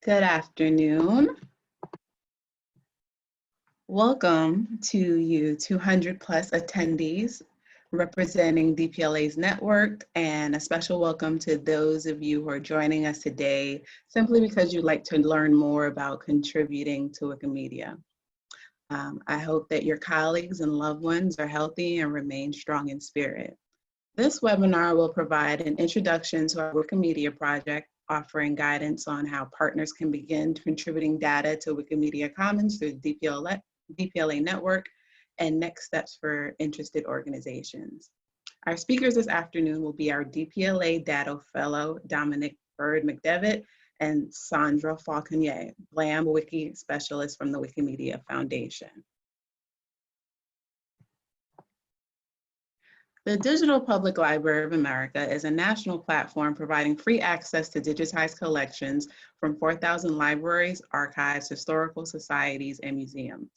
Good afternoon. Welcome to you 200 plus attendees representing DPLA's network, and a special welcome to those of you who are joining us today simply because you'd like to learn more about contributing to Wikimedia. I hope that your colleagues and loved ones are healthy and remain strong in spirit. This webinar will provide an introduction to our Wikimedia project, offering guidance on how partners can begin contributing data to Wikimedia Commons through the DPLA network, and next steps for interested organizations. Our speakers this afternoon will be our DPLA Data Fellow, Dominic Byrd-McDevitt, and Sandra Fauconnier, GLAM-Wiki Specialist from the Wikimedia Foundation. The Digital Public Library of America is a national platform providing free access to digitized collections from 4,000 libraries, archives, historical societies, and museums.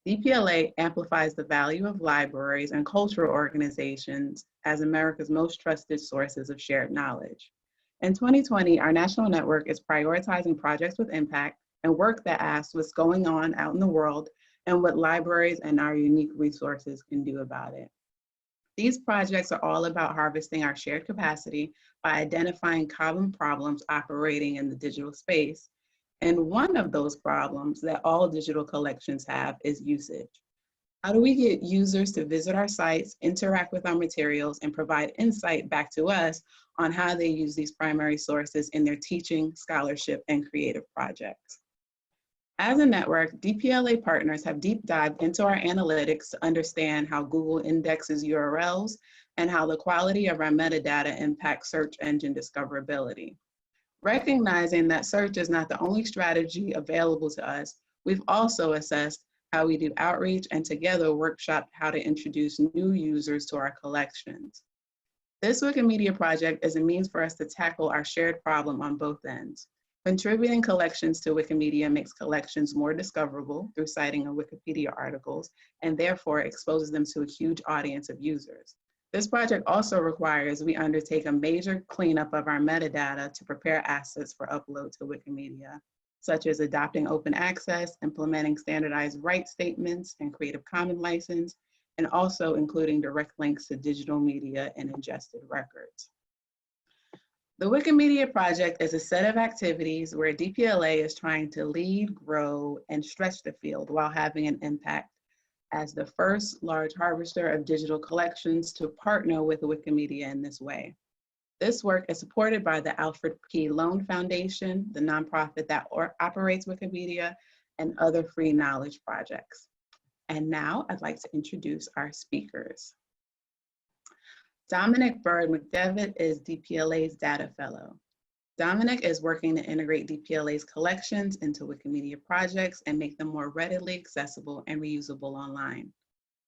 DPLA amplifies the value of libraries and cultural organizations as America's most trusted sources of shared knowledge. In 2020, our national network is prioritizing projects with impact and work that asks what's going on out in the world and what libraries and our unique resources can do about it. These projects are all about harvesting our shared capacity by identifying common problems operating in the digital space. And one of those problems that all digital collections have is usage. How do we get users to visit our sites, interact with our materials, and provide insight back to us on how they use these primary sources in their teaching, scholarship, and creative projects? As a network, DPLA partners have deep dived into our analytics to understand how Google indexes URLs and how the quality of our metadata impacts search engine discoverability. Recognizing that search is not the only strategy available to us, we've also assessed how we do outreach and together workshopped how to introduce new users to our collections. This Wikimedia project is a means for us to tackle our shared problem on both ends. Contributing collections to Wikimedia makes collections more discoverable through citing of Wikipedia articles, and therefore exposes them to a huge audience of users. This project also requires we undertake a major cleanup of our metadata to prepare assets for upload to Wikimedia, such as adopting open access, implementing standardized rights statements and Creative Commons license, and also including direct links to digital media and ingested records. The Wikimedia project is a set of activities where DPLA is trying to lead, grow, and stretch the field while having an impact as the first large harvester of digital collections to partner with Wikimedia in this way. This work is supported by the Alfred P. Loan Foundation, the nonprofit that operates Wikimedia, and other free knowledge projects. And now I'd like to introduce our speakers. Dominic Byrd-McDevitt is DPLA's Data Fellow. Dominic is working to integrate DPLA's collections into Wikimedia projects and make them more readily accessible and reusable online.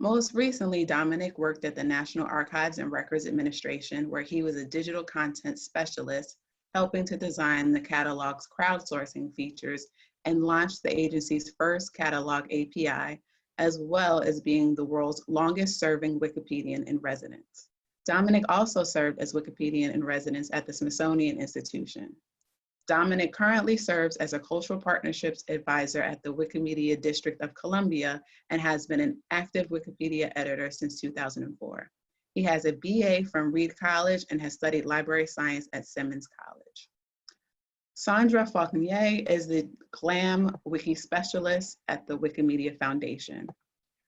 Most recently, Dominic worked at the National Archives and Records Administration, where he was a digital content specialist, helping to design the catalog's crowdsourcing features and launch the agency's first catalog API, as well as being the world's longest serving Wikipedian in residence. Dominic also served as Wikipedian in residence at the Smithsonian Institution. Dominic currently serves as a cultural partnerships advisor at the Wikimedia District of Columbia and has been an active Wikipedia editor since 2004. He has a BA from Reed College and has studied library science at Simmons College. Sandra Fauconnier is the GLAM-Wiki specialist at the Wikimedia Foundation.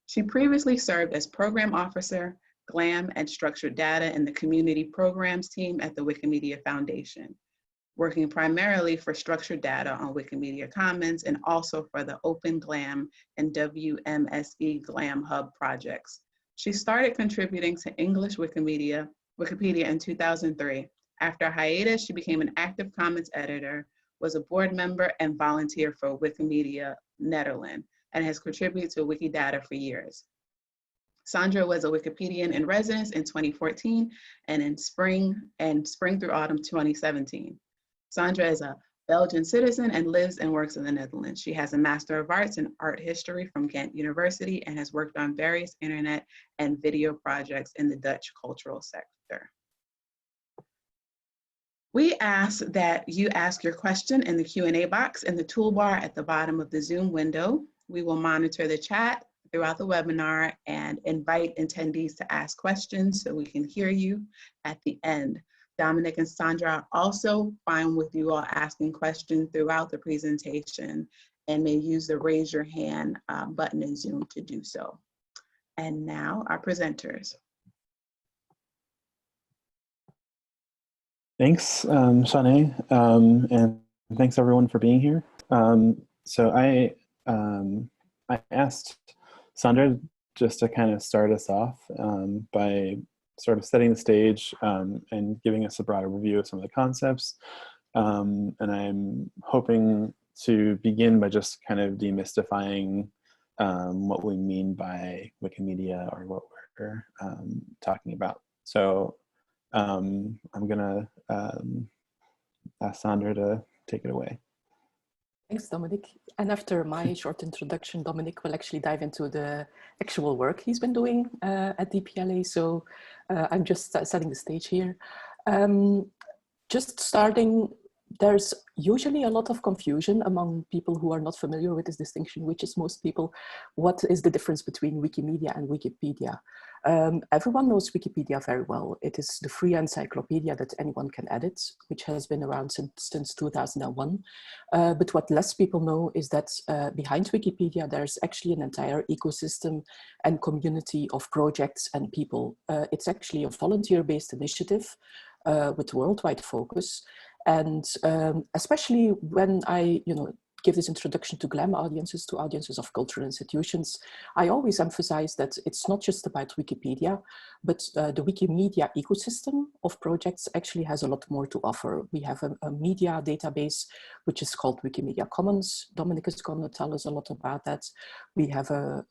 She previously served as program officer, GLAM and structured data in the community programs team at the Wikimedia Foundation, working primarily for structured data on Wikimedia Commons and also for the Open GLAM and WMSE GLAM Hub projects. She started contributing to English Wikipedia in 2003. After a hiatus, she became an active Commons editor, was a board member and volunteer for Wikimedia Netherlands, and has contributed to Wikidata for years. Sandra was a Wikipedian in residence in 2014 and in spring through autumn 2017. Sandra is a Belgian citizen and lives and works in the Netherlands. She has a Master of Arts in Art History from Ghent University and has worked on various internet and video projects in the Dutch cultural sector. We ask that you ask your question in the Q&A box in the toolbar at the bottom of the Zoom window. We will monitor the chat throughout the webinar and invite attendees to ask questions so we can hear you at the end. Dominic and Sandra are also fine with you all asking questions throughout the presentation and may use the raise your hand button in Zoom to do so. And now our presenters. Thanks, Shanae, and thanks everyone for being here. So I asked Sandra just to kind of start us off by sort of setting the stage and giving us a broader review of some of the concepts. And I'm hoping to begin by just kind of demystifying what we mean by Wikimedia or what we're talking about. So I'm gonna ask Sandra to take it away. Thanks, Dominic. And after my short introduction, Dominic will actually dive into the actual work he's been doing at DPLA. So I'm just setting the stage here. Just starting, there's usually a lot of confusion among people who are not familiar with this distinction, which is most people, what is the difference between Wikimedia and Wikipedia? Everyone knows Wikipedia very well. It is the free encyclopedia that anyone can edit, which has been around since 2001. But what less people know is that behind Wikipedia, there's actually an entire ecosystem and community of projects and people. It's actually a volunteer-based initiative with worldwide focus. And especially when I, give this introduction to GLAM audiences, to audiences of cultural institutions, I always emphasize that it's not just about Wikipedia, but the Wikimedia ecosystem of projects actually has a lot more to offer. We have a media database, which is called Wikimedia Commons. Dominic is going to tell us a lot about that. We have a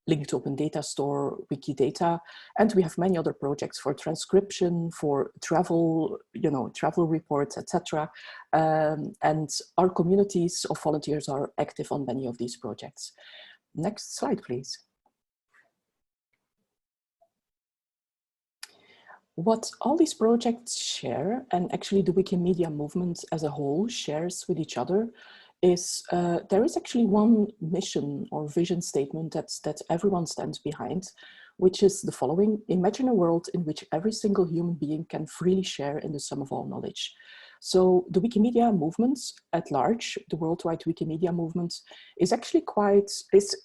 linked open data store, Wikidata, and we have many other projects for transcription, for travel, travel reports, etc. And our communities of volunteers are active on many of these projects. Next slide, please. What all these projects share, and actually the Wikimedia movement as a whole shares with each other, is there is actually one mission or vision statement that everyone stands behind, which is the following: imagine a world in which every single human being can freely share in the sum of all knowledge. So the Wikimedia movement at large, the worldwide Wikimedia movement, is actually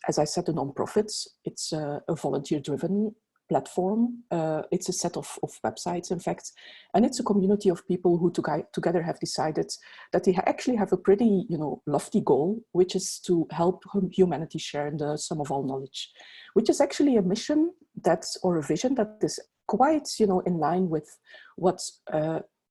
as I said, a non-profit. It's a volunteer-driven platform. It's a set of websites, in fact, and it's a community of people who together have decided that they actually have a pretty, lofty goal, which is to help humanity share in the sum of all knowledge, which is actually a mission or a vision that is quite, in line with what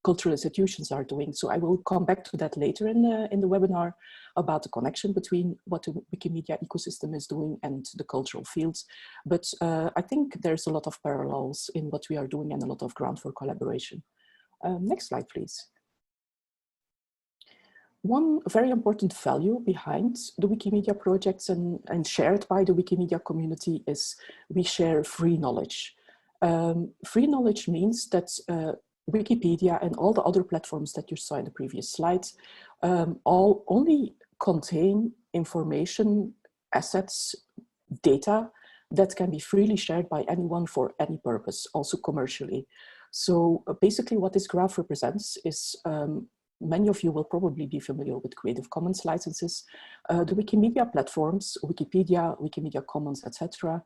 cultural institutions are doing. So I will come back to that later in the webinar about the connection between what the Wikimedia ecosystem is doing and the cultural fields. But I think there's a lot of parallels in what we are doing and a lot of ground for collaboration. Next slide, please. One very important value behind the Wikimedia projects and shared by the Wikimedia community is we share free knowledge. Free knowledge means that Wikipedia and all the other platforms that you saw in the previous slides all only contain information, assets, data that can be freely shared by anyone for any purpose, also commercially. So basically what this graph represents is, many of you will probably be familiar with Creative Commons licenses. The Wikimedia platforms, Wikipedia, Wikimedia Commons, etc.,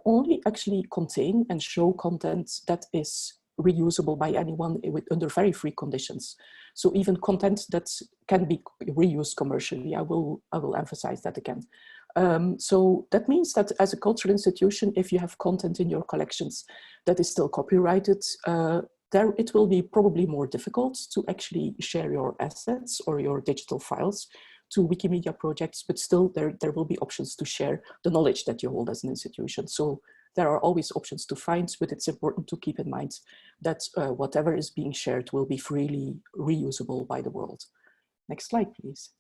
only actually contain and show content that is reusable by anyone under very free conditions. So even content that can be reused commercially, I will emphasize that again. So that means that as a cultural institution, if you have content in your collections that is still copyrighted, it will be probably more difficult to actually share your assets or your digital files to Wikimedia projects, but still there will be options to share the knowledge that you hold as an institution. So there are always options to find, but it's important to keep in mind that whatever is being shared will be freely reusable by the world. Next slide, please.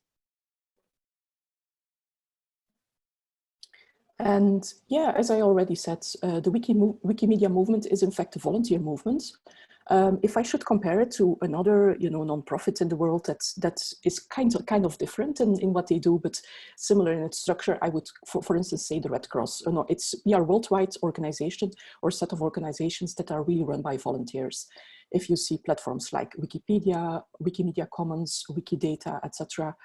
And yeah, as I already said, the Wikimedia movement is in fact a volunteer movement. If I should compare it to another, nonprofit in the world that is kind of different in what they do, but similar in its structure, I would, for instance, say the Red Cross. No, we are a worldwide organization or set of organizations that are really run by volunteers. If you see platforms like Wikipedia, Wikimedia Commons, Wikidata, etc.,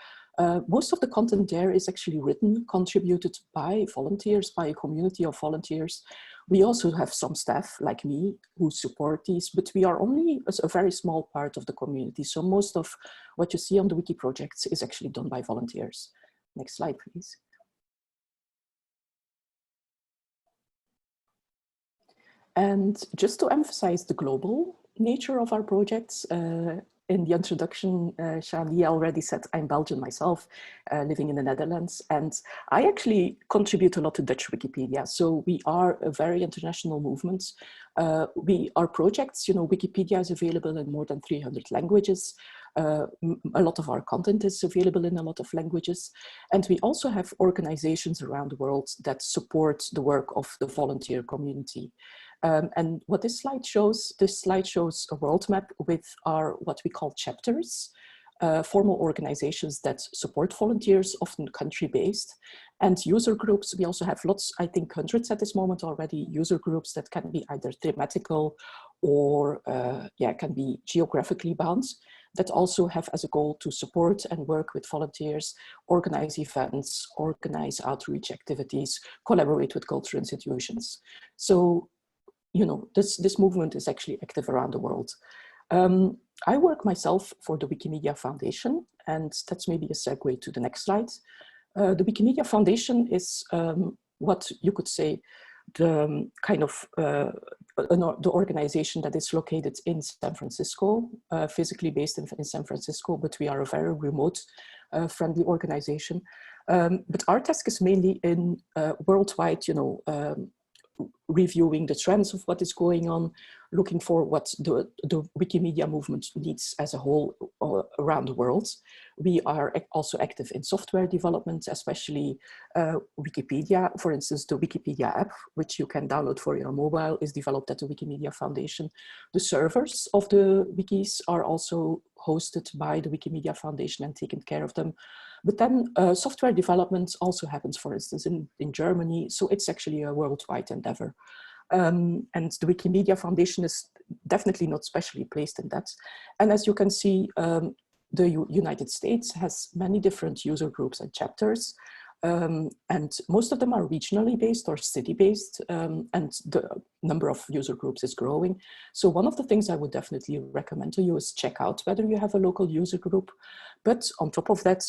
most of the content there is actually written, contributed by volunteers, by a community of volunteers. We also have some staff like me who support these, but we are only a very small part of the community. So most of what you see on the Wiki projects is actually done by volunteers. Next slide, please. And just to emphasize the global nature of our projects, in the introduction, Charlie already said I'm Belgian myself, living in the Netherlands, and I actually contribute a lot to Dutch Wikipedia. So we are a very international movement. Our projects, Wikipedia is available in more than 300 languages. A lot of our content is available in a lot of languages. And we also have organizations around the world that support the work of the volunteer community. And what this slide shows a world map with our, what we call chapters, formal organizations that support volunteers, often country-based, and user groups. We also have lots, I think hundreds at this moment already, user groups that can be either thematical or can be geographically bound, that also have as a goal to support and work with volunteers, organize events, organize outreach activities, collaborate with cultural institutions. So, this movement is actually active around the world. I work myself for the Wikimedia Foundation, and that's maybe a segue to the next slide. The Wikimedia Foundation is what you could say the kind of the organization that is located in San Francisco, physically based in San Francisco, but we are a very remote friendly organization. But our task is mainly in worldwide, reviewing the trends of what is going on, looking for what the Wikimedia movement needs as a whole around the world. We are also active in software development, especially Wikipedia. For instance, the Wikipedia app, which you can download for your mobile, is developed at the Wikimedia Foundation. The servers of the wikis are also hosted by the Wikimedia Foundation and taken care of them. But then software development also happens, for instance, in Germany. So it's actually a worldwide endeavor. And the Wikimedia Foundation is definitely not specially placed in that. And as you can see, the United States has many different user groups and chapters. And most of them are regionally based or city-based, and the number of user groups is growing. So one of the things I would definitely recommend to you is check out whether you have a local user group. But on top of that,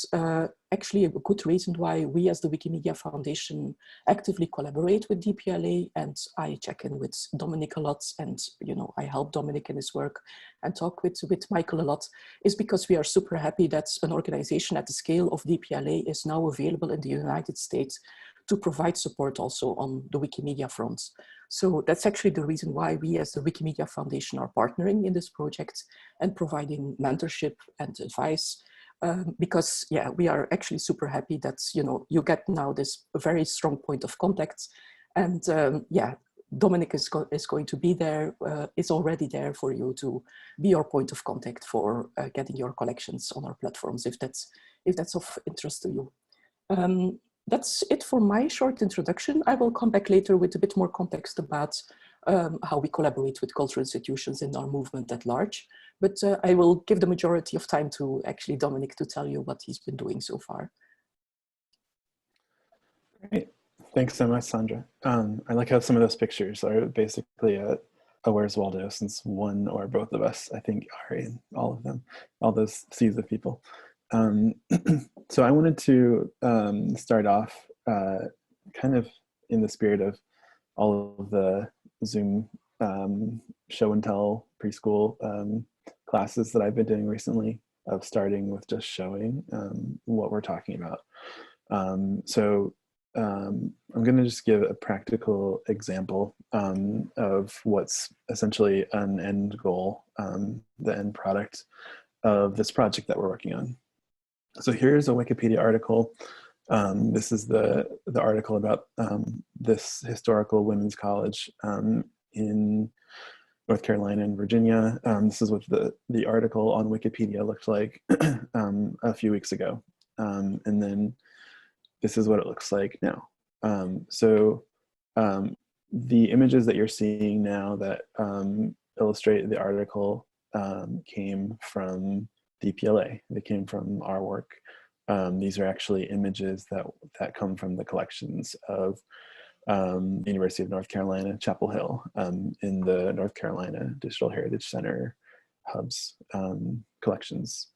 actually a good reason why we as the Wikimedia Foundation actively collaborate with DPLA, and I check in with Dominic a lot, and I help Dominic in his work and talk with Michael a lot, is because we are super happy that an organization at the scale of DPLA is now available in the United States to provide support also on the Wikimedia front. So that's actually the reason why we as the Wikimedia Foundation are partnering in this project and providing mentorship and advice. Because we are actually super happy that you get now this very strong point of contact, and Dominic is going to be there, is already there for you to be your point of contact for getting your collections on our platforms, if that's of interest to you. That's it for my short introduction. I will come back later with a bit more context about how we collaborate with cultural institutions in our movement at large. But I will give the majority of time to actually Dominic to tell you what he's been doing so far. Great. Thanks so much, Sandra. I like how some of those pictures are basically a Where's Waldo, since one or both of us, I think, are in all of them, all those seas of people. So I wanted to start off kind of in the spirit of all of the Zoom show and tell preschool classes that I've been doing recently, of starting with just showing what we're talking about. So I'm going to just give a practical example of what's essentially an end goal, the end product of this project that we're working on. So here's a Wikipedia article. This is the article about this historical women's college in North Carolina and Virginia. This is what the article on Wikipedia looked like a few weeks ago. And then this is what it looks like now. The images that you're seeing now that illustrate the article came from DPLA. They came from our work. These are actually images that come from the collections of University of North Carolina, Chapel Hill, in the North Carolina Digital Heritage Center hubs collections.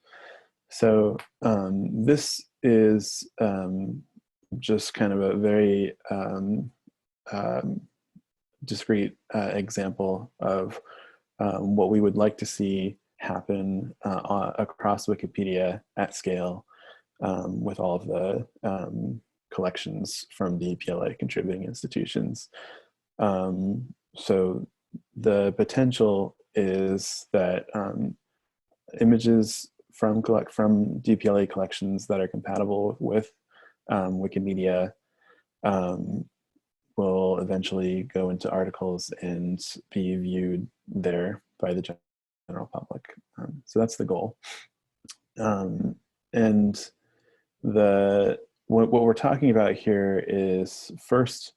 So this is just kind of a very discrete example of what we would like to see happen across Wikipedia at scale with all of the collections from the DPLA contributing institutions. So the potential is that images from DPLA collections that are compatible with Wikimedia will eventually go into articles and be viewed there by the general public. So that's the goal. And what we're talking about here is first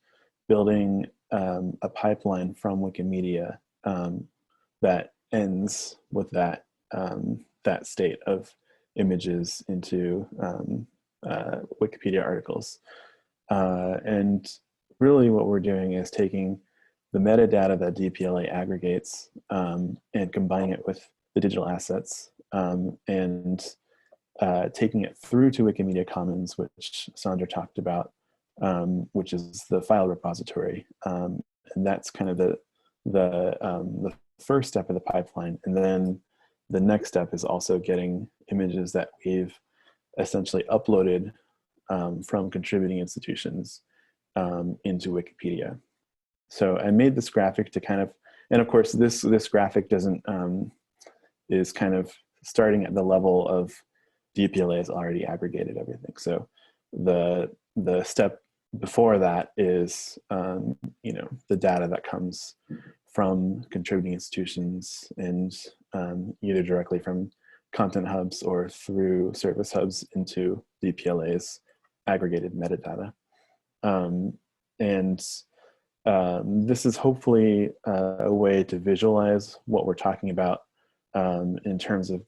building a pipeline from Wikimedia that ends with that state of images into Wikipedia articles. And really what we're doing is taking the metadata that DPLA aggregates and combining it with the digital assets and taking it through to Wikimedia Commons, which Sandra talked about, which is the file repository. And that's kind of the first step of the pipeline. And then the next step is also getting images that we've essentially uploaded from contributing institutions into Wikipedia. So I made this graphic to kind of, and of course this graphic doesn't, is kind of starting at the level of DPLA has already aggregated everything. So the step before that is, the data that comes from contributing institutions and either directly from content hubs or through service hubs into DPLA's aggregated metadata. This is hopefully a way to visualize what we're talking about in terms of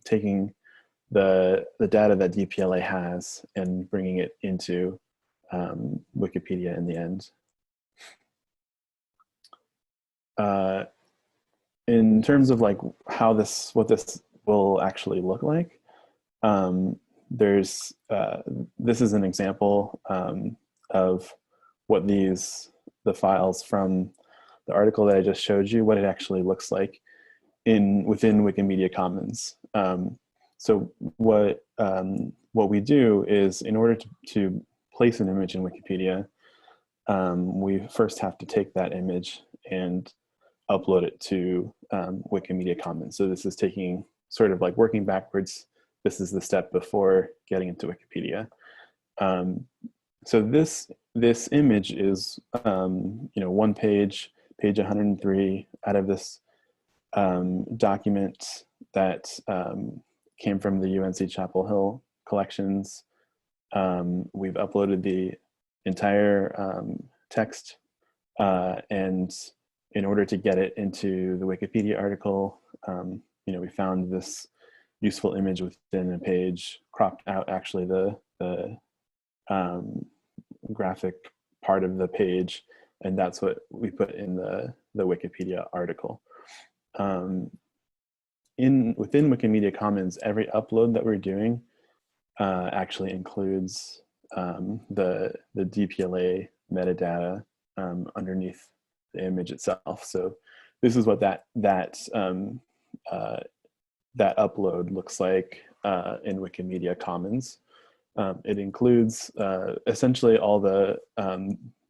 taking the data that DPLA has and bringing it into Wikipedia in the end. In terms of like what this will actually look like, this is an example of what the files from the article that I just showed you, what it actually looks like within Wikimedia Commons. So what we do is, in order to place an image in Wikipedia, we first have to take that image and upload it to Wikimedia Commons. So this is taking sort of like working backwards. This is the step before getting into Wikipedia. So this image is one page 103 out of this document that came from the UNC Chapel Hill collections. We've uploaded the entire text, and in order to get it into the Wikipedia article, we found this useful image within a page, cropped out actually the graphic part of the page, and that's what we put in the Wikipedia article. Within Wikimedia Commons, every upload that we're doing actually includes the DPLA metadata underneath the image itself. So this is what that upload looks like in Wikimedia Commons. It includes essentially all the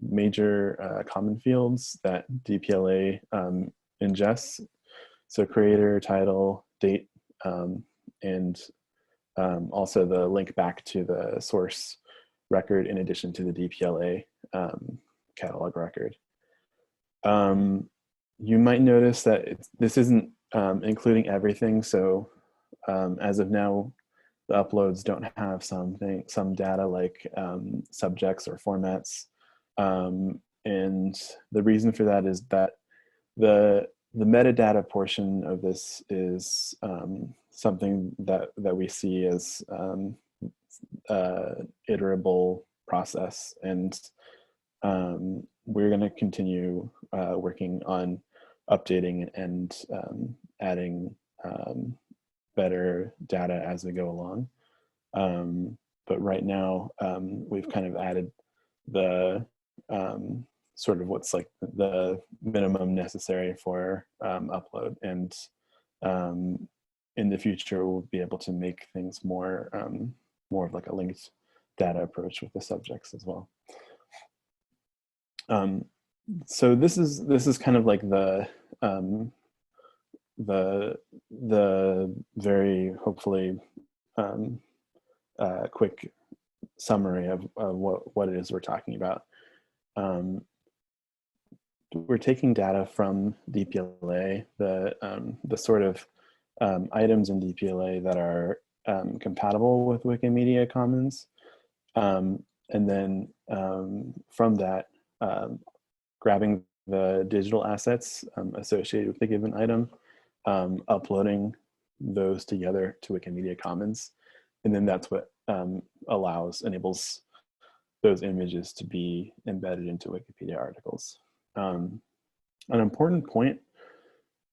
major common fields that DPLA ingests. So creator, title, date, and also the link back to the source record in addition to the DPLA catalog record. you might notice that this isn't including everything. So as of now, the uploads don't have some data like subjects or formats. And the reason for that is that the metadata portion of this is something that we see as iterable process, and we're going to continue working on updating and adding better data as we go along. But right now, we've kind of added the sort of what's like the minimum necessary for upload, and in the future we'll be able to make things more of like a linked data approach with the subjects as well. So this is kind of like the very hopefully quick summary of what it is we're talking about. We're taking data from DPLA, the sort of items in DPLA that are compatible with Wikimedia Commons, and then from that, grabbing the digital assets associated with the given item, uploading those together to Wikimedia Commons, and then that's what enables those images to be embedded into Wikipedia articles. An important point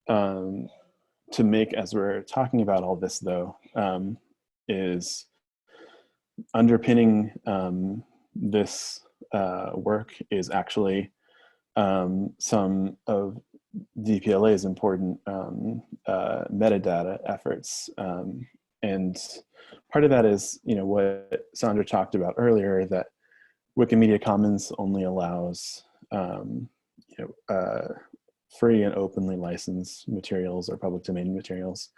to make as we're talking about all this, though, is underpinning this work is actually some of DPLA's important metadata efforts. And part of that is, what Sandra talked about earlier, that Wikimedia Commons only allows free and openly licensed materials or public domain materials.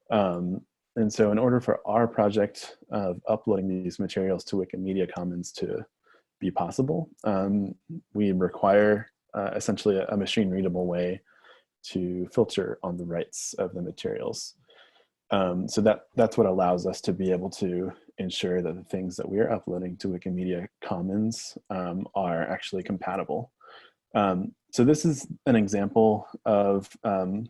And so in order for our project of uploading these materials to Wikimedia Commons to be possible, we require essentially a machine readable way to filter on the rights of the materials. So that's what allows us to be able to ensure that the things that we are uploading to Wikimedia Commons are actually compatible. So this is an example of an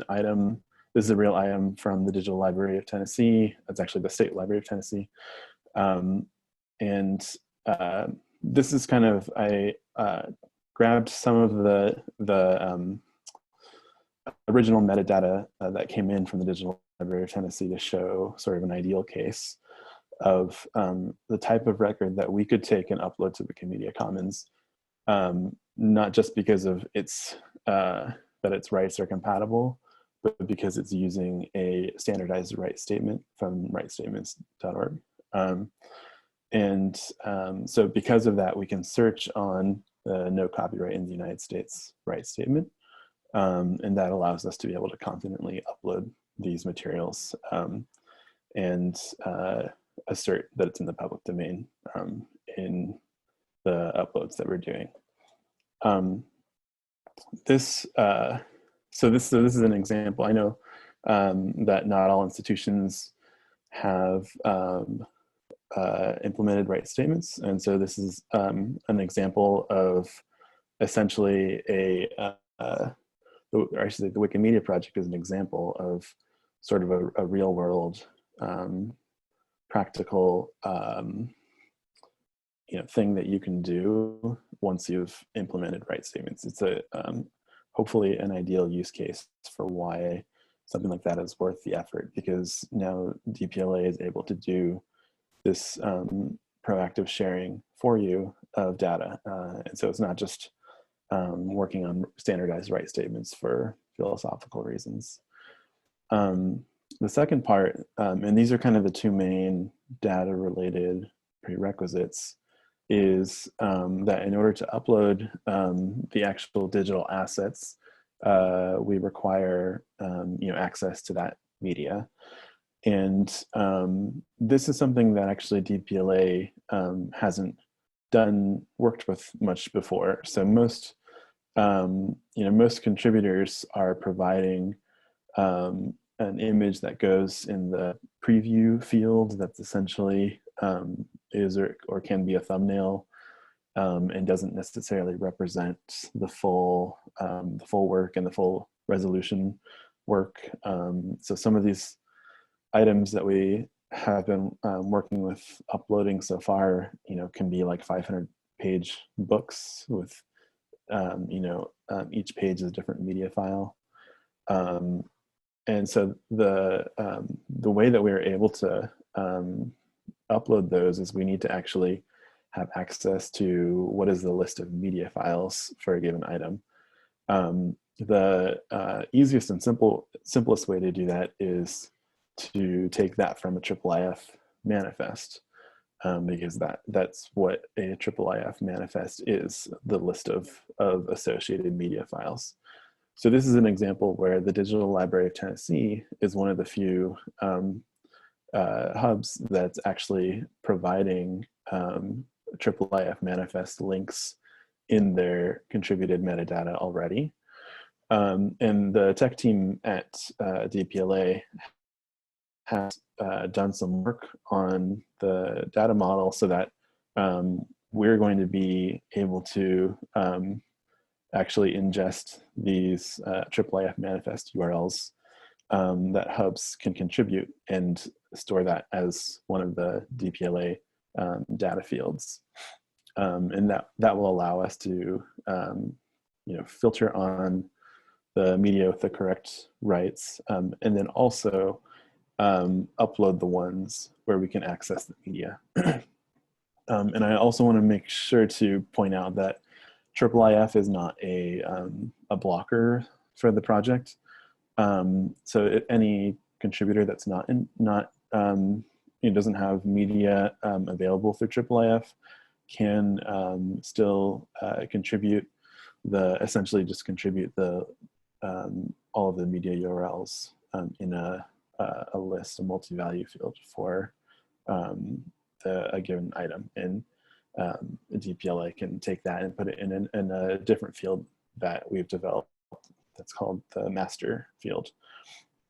item. This is a real item from the Digital Library of Tennessee. That's actually the State Library of Tennessee. This is kind of, I grabbed some of the original metadata that came in from the Digital Library of Tennessee to show sort of an ideal case of the type of record that we could take and upload to Wikimedia Commons, not just because of that its rights are compatible, but because it's using a standardized rights statement from rightstatements.org. So because of that, we can search on the no copyright in the United States rights statement. And that allows us to be able to confidently upload these materials and assert that it's in the public domain in the uploads that we're doing. This is an example. I know that not all institutions have implemented rights statements, and so this is an example of essentially actually the Wikimedia project is an example of sort of a real world practical thing that you can do once you've implemented rights statements. It's a hopefully an ideal use case for why something like that is worth the effort, because now DPLA is able to do this proactive sharing for you of data. And so it's not just working on standardized rights statements for philosophical reasons. The second part, and these are kind of the two main data related prerequisites, is that in order to upload the actual digital assets, we require access to that media. And this is something that actually DPLA hasn't worked with much before. So most most contributors are providing an image that goes in the preview field that's essentially is or can be a thumbnail, and doesn't necessarily represent the full work and the full resolution work. So some of these items that we have been working with uploading so far, can be like 500-page books with, each page is a different media file. And so the way that we're able to upload those is we need to actually have access to what is the list of media files for a given item. The easiest and simplest way to do that is to take that from a IIIF manifest, because that's what a IIIF manifest is, the list of associated media files. So this is an example where the Digital Library of Tennessee is one of the few hubs that's actually providing IIIF manifest links in their contributed metadata already. And the tech team at DPLA has done some work on the data model so that we're going to be able to actually ingest these IIIF manifest URLs that hubs can contribute and store that as one of the DPLA data fields. And that will allow us to filter on the media with the correct rights, and then also upload the ones where we can access the media. And I also want to make sure to point out that IIIF is not a blocker for the project. So any contributor that's doesn't have media available through IIIF can still contribute essentially just contribute all of the media URLs in a list, a multi-value field for a given item. And DPLA can take that and put it in a different field that we've developed that's called the master field.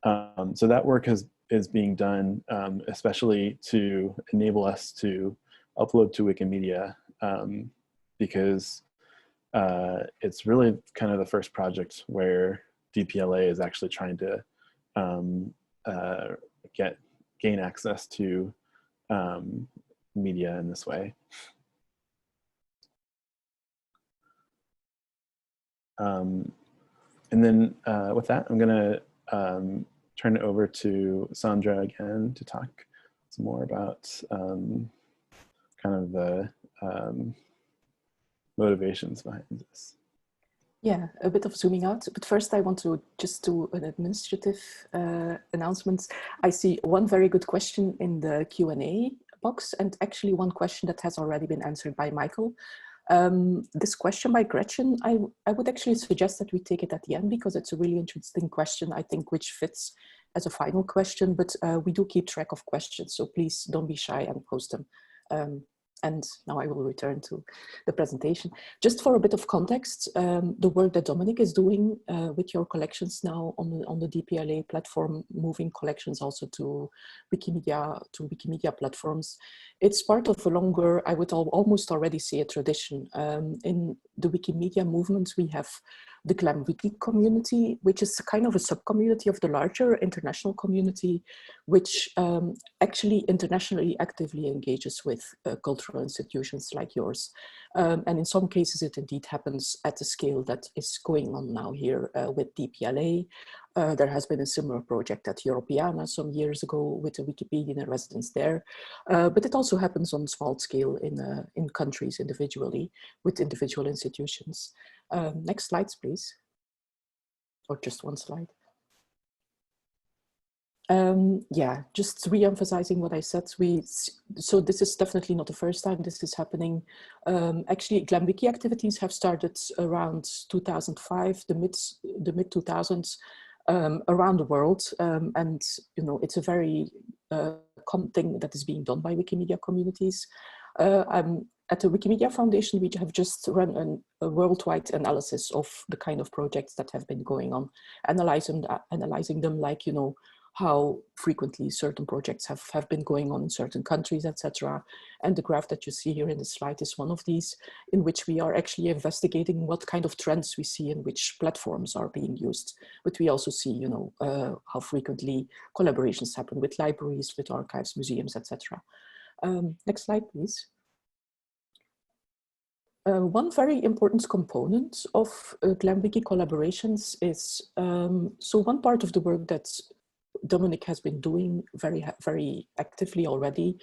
So that work is being done especially to enable us to upload to Wikimedia, because it's really kind of the first project where DPLA is actually trying to gain access to media in this way. And then with that, I'm going to turn it over to Sandra again to talk some more about kind of the motivations behind this. Yeah, a bit of zooming out, but first I want to just do an administrative announcement. I see one very good question in the Q&A box, and actually one question that has already been answered by Michael. This question by Gretchen, I would actually suggest that we take it at the end, because it's a really interesting question, I think, which fits as a final question, but we do keep track of questions, so please don't be shy and post them. And now I will return to the presentation. Just for a bit of context, the work that Dominic is doing with your collections now on the DPLA platform, moving collections also to Wikimedia platforms, it's part of a longer, I would almost already say a tradition. In the Wikimedia movement, we have the GLAM-Wiki community, which is kind of a sub-community of the larger international community, which actually internationally actively engages with cultural institutions like yours. And in some cases, it indeed happens at the scale that is going on now here with DPLA. There has been a similar project at Europeana some years ago with a Wikipedian in residence there. But it also happens on small scale in countries individually with individual institutions. Next slides, please. Or just one slide. Yeah, just re-emphasizing what I said. So this is definitely not the first time this is happening. Actually, GLAM-Wiki activities have started around 2005, the mid 2000s, around the world. And, you know, it's a very common thing that is being done by Wikimedia communities. at the Wikimedia Foundation, we have just run a worldwide analysis of the kind of projects that have been going on, analyzing them, like, you know, how frequently certain projects have been going on in certain countries, etc. And the graph that you see here in the slide is one of these, in which we are actually investigating what kind of trends we see and which platforms are being used. But we also see, you know, how frequently collaborations happen with libraries, with archives, museums, etc. Next slide, please. One very important component of GLAM-Wiki collaborations is, so one part of the work that Dominic has been doing very actively already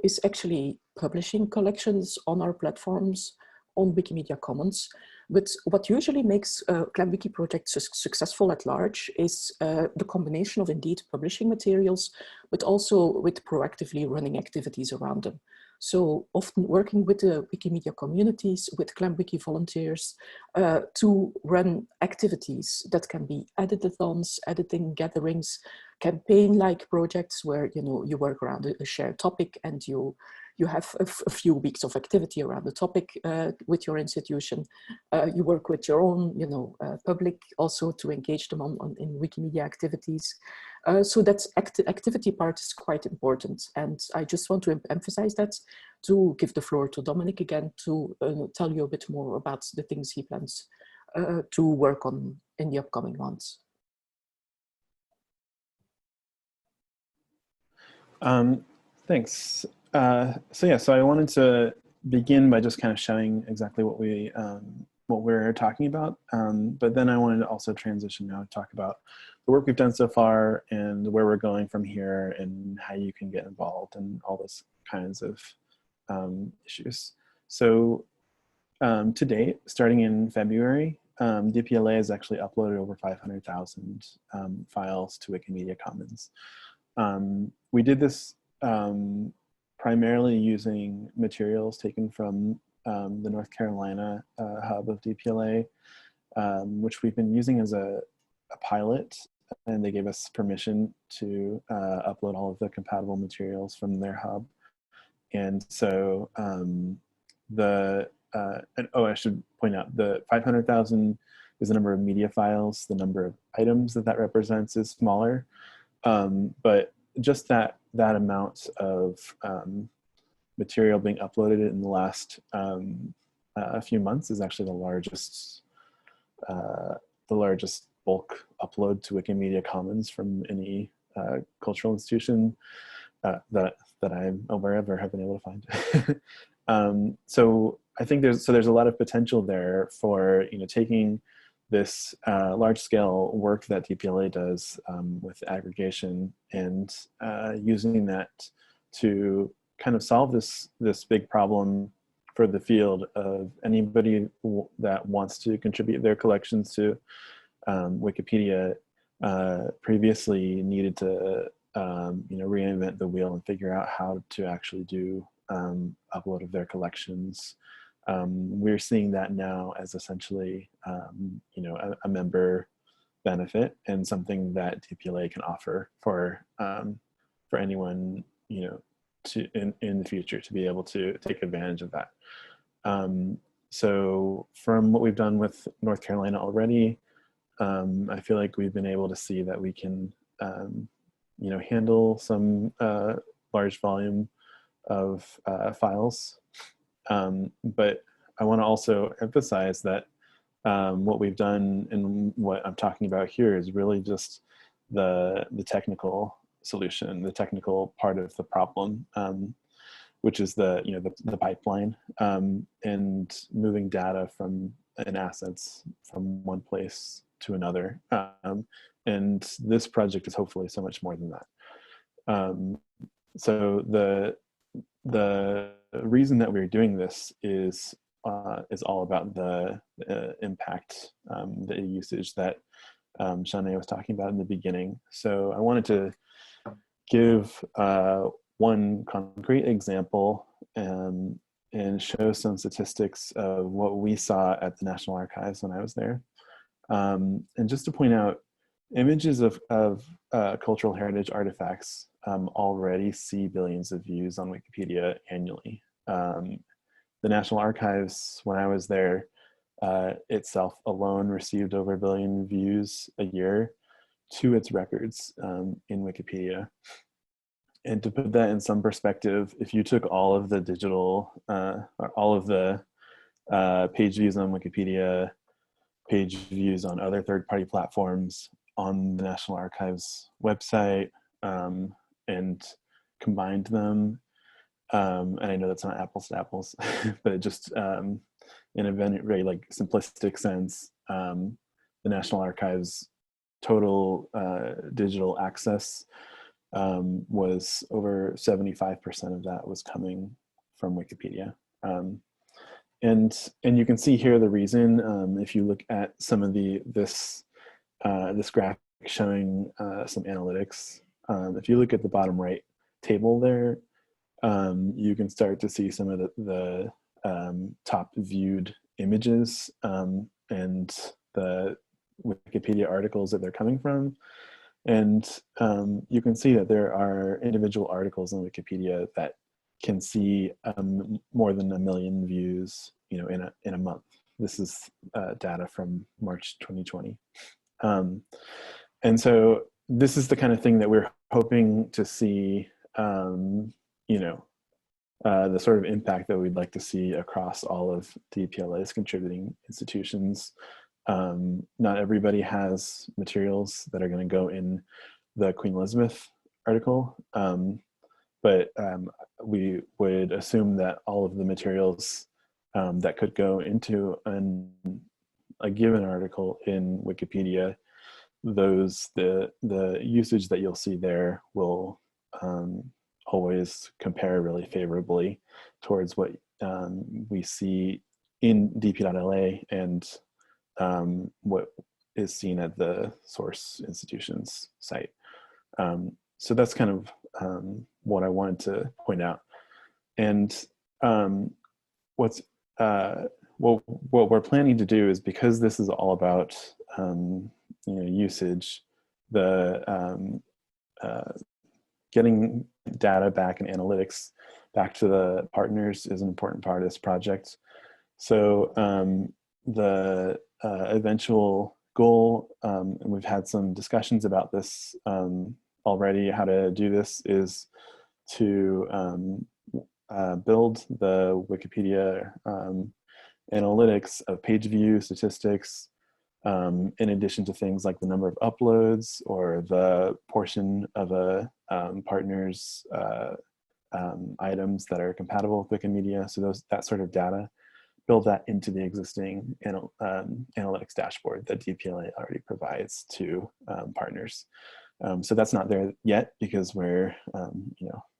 is actually publishing collections on our platforms on Wikimedia Commons. But what usually makes GLAM-Wiki projects successful at large is the combination of indeed publishing materials, but also with proactively running activities around them. So often working with the Wikimedia communities, with GLAM-Wiki volunteers, to run activities that can be editathons, editing gatherings, campaign-like projects where, you know, you work around a shared topic and you have a few weeks of activity around the topic with your institution. You work with your own, you know, public also to engage them in Wikimedia activities. So that activity part is quite important. And I just want to emphasize that, to give the floor to Dominic again to tell you a bit more about the things he plans to work on in the upcoming months. Thanks. So I wanted to begin by just kind of showing exactly what we're talking about, but then I wanted to also transition now to talk about the work we've done so far and where we're going from here and how you can get involved and all those kinds of issues. So to date, starting in February, DPLA has actually uploaded over 500,000 files to Wikimedia Commons. We did this primarily using materials taken from the North Carolina hub of DPLA, which we've been using as a pilot, and they gave us permission to upload all of the compatible materials from their hub. And so I should point out, the 500,000 is the number of media files. The number of items that represents is smaller, but just that amount of material being uploaded in the last a few months is actually the largest bulk upload to Wikimedia Commons from any cultural institution that I'm aware of or have been able to find. So I think there's a lot of potential there for, you know, taking this large-scale work that DPLA does with aggregation and using that to kind of solve this big problem for the field of anybody that wants to contribute their collections to Wikipedia previously needed to you know, reinvent the wheel and figure out how to actually do upload of their collections. We're seeing that now as essentially, you know, a member benefit and something that DPLA can offer for anyone, you know, in the future to be able to take advantage of that. So from what we've done with North Carolina already, I feel like we've been able to see that we can, you know, handle some large volume of files. But I want to also emphasize that what we've done and what I'm talking about here is really just the technical solution, the technical part of the problem, which is the pipeline and moving data and assets from one place to another. And this project is hopefully so much more than that. So the reason that we're doing this is all about the impact, the usage that Shanae was talking about in the beginning. So I wanted to give one concrete example and show some statistics of what we saw at the National Archives when I was there. And just to point out, images of cultural heritage artifacts already see billions of views on Wikipedia annually. the National Archives, when I was there, itself alone received over 1 billion views a year to its records in Wikipedia. And to put that in some perspective, if you took all of the digital, or all of the page views on Wikipedia, page views on other third-party platforms, on the National Archives website, and combined them, and I know that's not apples to apples, but it just in a very like simplistic sense, the National Archives total digital access was over 75% of that was coming from Wikipedia. And you can see here the reason, if you look at some of this graphic showing some analytics. If you look at the bottom right table there, you can start to see some of the top viewed images and the Wikipedia articles that they're coming from. And you can see that there are individual articles on Wikipedia that can see more than 1 million views, in a month. This is data from March 2020. And so this is the kind of thing that we're hoping to see, the sort of impact that we'd like to see across all of DPLA's contributing institutions. Not everybody has materials that are going to go in the Queen Elizabeth article, but we would assume that all of the materials that could go into a given article in Wikipedia, the usage that you'll see there will always compare really favorably towards what we see in DPLA and what is seen at the source institution's site. So that's kind of what I wanted to point out. And what we're planning to do is, because this is all about usage, getting data back and analytics back to the partners is an important part of this project. So the eventual goal, and we've had some discussions about this already, how to do this is to build the Wikipedia analytics of page view statistics, in addition to things like the number of uploads or the portion of a partner's items that are compatible with Wikimedia. So that sort of data, build that into the existing analytics dashboard that DPLA already provides to partners. So that's not there yet because we're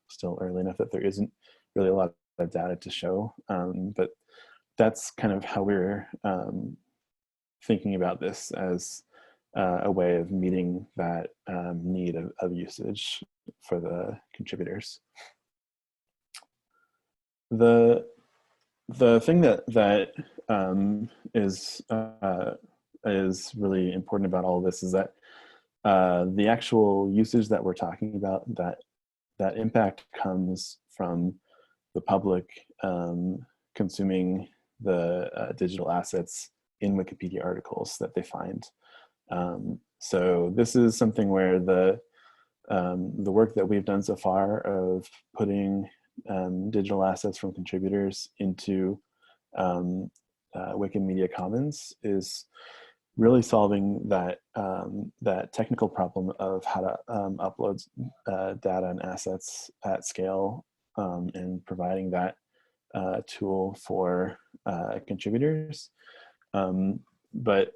still early enough that there isn't really a lot of data to show. But that's kind of how we're thinking about this as a way of meeting that need of usage for the contributors. The thing that is really important about all of this is that the actual usage that we're talking about, that impact comes from the public consuming the digital assets in Wikipedia articles that they find. So this is something where the work that we've done so far of putting digital assets from contributors into Wikimedia Commons is really solving that technical problem of how to upload data and assets at scale, and providing that tool for contributors. But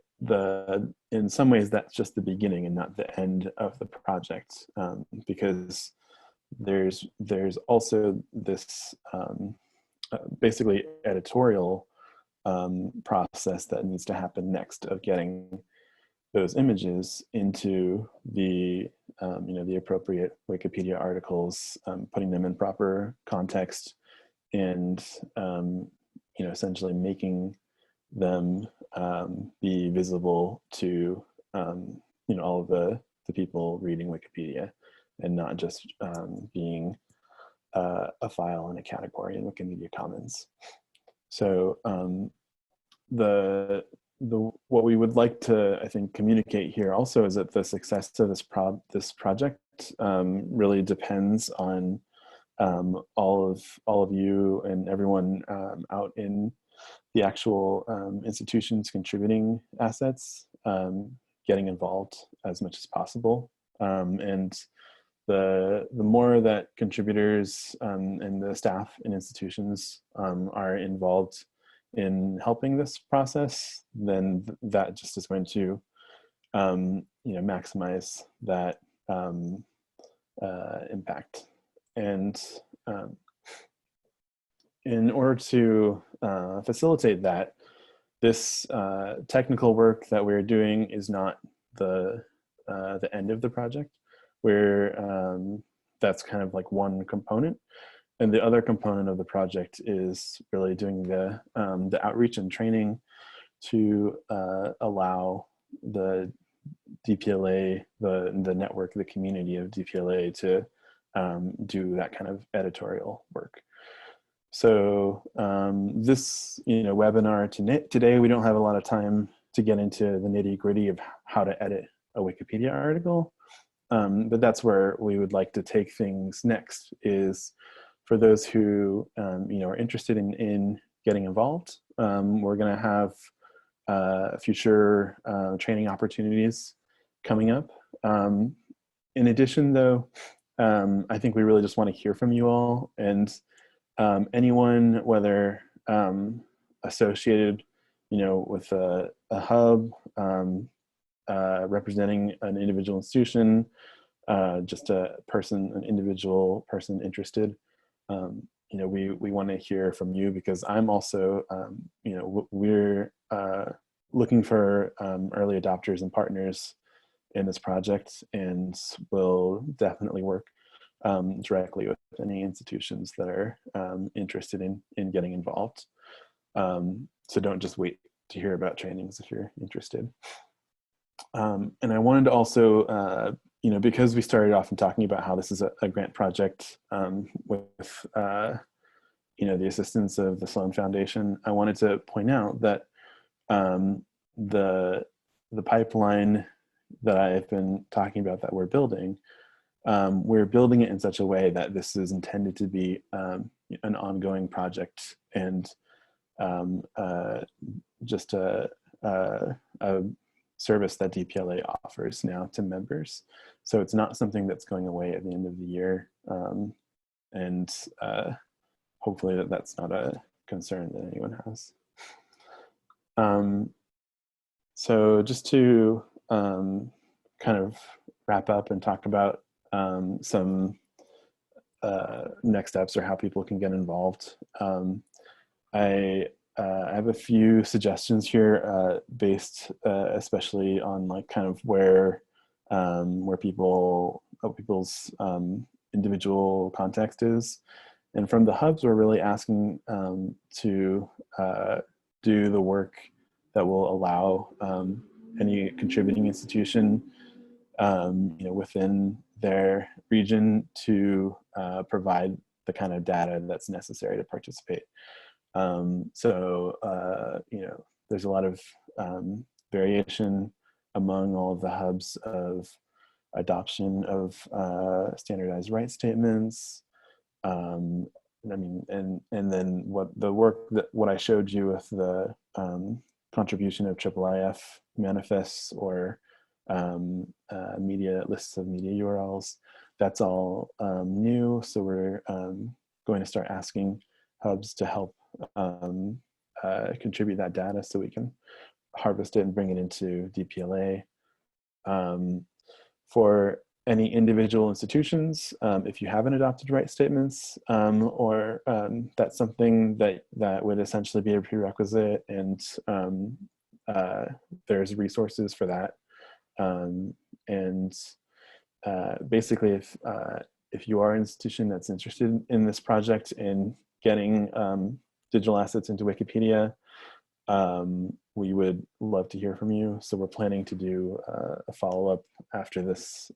in some ways that's just the beginning and not the end of the project, because there's also this basically editorial process that needs to happen next of getting those images into the the appropriate Wikipedia articles, putting them in proper context, and essentially making them be visible to all of the people reading Wikipedia, and not just being a file in a category in Wikimedia Commons. So what we would like to, I think, communicate here also is that the success of this project really depends on all of you and everyone out in the actual institutions contributing assets, getting involved as much as possible. And the more that contributors and the staff and institutions are involved in helping this process, then that just is going to maximize that impact. And in order to facilitate that, this technical work that we're doing is not the end of the project. That's kind of like one component. And the other component of the project is really doing the outreach and training to allow the DPLA, the network, the community of DPLA to do that kind of editorial work. So this webinar today, we don't have a lot of time to get into the nitty-gritty of how to edit a Wikipedia article, but that's where we would like to take things next, is for those who are interested in getting involved. We're going to have future training opportunities coming up. In addition, though, I think we really just want to hear from you all, and anyone, whether associated, with a hub, representing an individual institution, just an individual person interested. We want to hear from you, because I'm also, we're looking for early adopters and partners in this project, and will definitely work directly with any institutions that are interested in getting involved. So don't just wait to hear about trainings if you're interested. And I wanted to also, because we started off in talking about how this is a grant project with the assistance of the Sloan Foundation, I wanted to point out that the pipeline that I've been talking about that we're building it in such a way that this is intended to be an ongoing project, and just a service that DPLA offers now to members. So it's not something that's going away at the end of the year, and hopefully that's not a concern that anyone has. So just to kind of wrap up and talk about some next steps, or how people can get involved. I have a few suggestions here, based especially on like kind of where people's individual context is. And from the hubs, we're really asking to do the work that will allow any contributing institution within their region to provide the kind of data that's necessary to participate. There's a lot of variation among all of the hubs of adoption of standardized right statements. And then what I showed you with the contribution of IIIF manifests, or media lists of media URLs, that's all new. So we're going to start asking hubs to help contribute that data so we can harvest it and bring it into DPLA. For any individual institutions, if you haven't adopted right statements, or that's something that would essentially be a prerequisite, and there's resources for that. Basically, if you are an institution that's interested in this project and getting digital assets into Wikipedia, we would love to hear from you. So we're planning to do a follow-up after this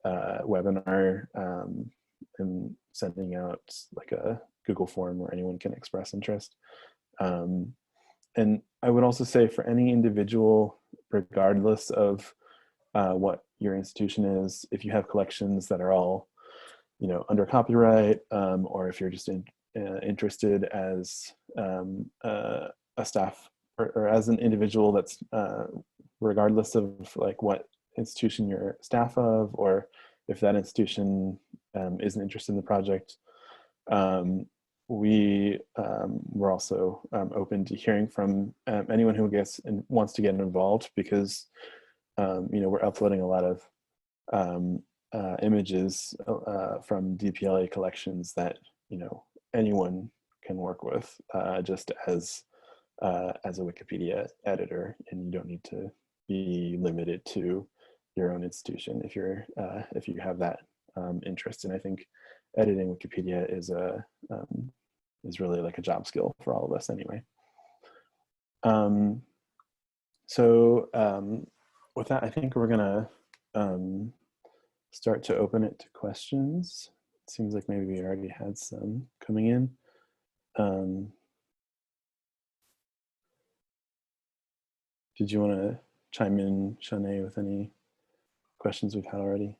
webinar, and sending out like a Google form where anyone can express interest. And I would also say for any individual, regardless of what your institution is, if you have collections that are all, under copyright, or if you're just interested as a staff or as an individual that's regardless of like what institution you're staff of, or if that institution isn't interested in the project, we're also open to hearing from anyone who wants to get involved, because we're uploading a lot of images from DPLA collections that anyone can work with, just as a Wikipedia editor, and you don't need to be limited to your own institution if you have that interest. And I think editing Wikipedia is really like a job skill for all of us anyway. So with that, I think we're gonna start to open it to questions. It seems like maybe we already had some coming in. Did you want to chime in, Shanae, with any questions we've had already?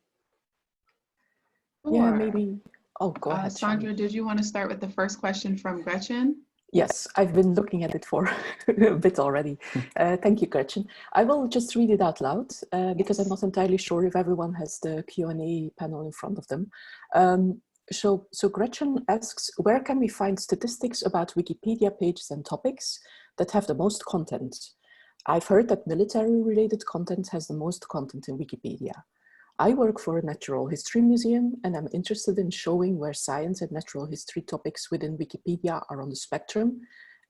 Yeah, maybe. Oh, go ahead, Sandra, did you want to start with the first question from Gretchen? Yes, I've been looking at it for a bit already. Thank you, Gretchen. I will just read it out loud because I'm not entirely sure if everyone has the Q&A panel in front of them. So Gretchen asks, where can we find statistics about Wikipedia pages and topics that have the most content? I've heard that military-related content has the most content in Wikipedia. I work for a natural history museum, and I'm interested in showing where science and natural history topics within Wikipedia are on the spectrum,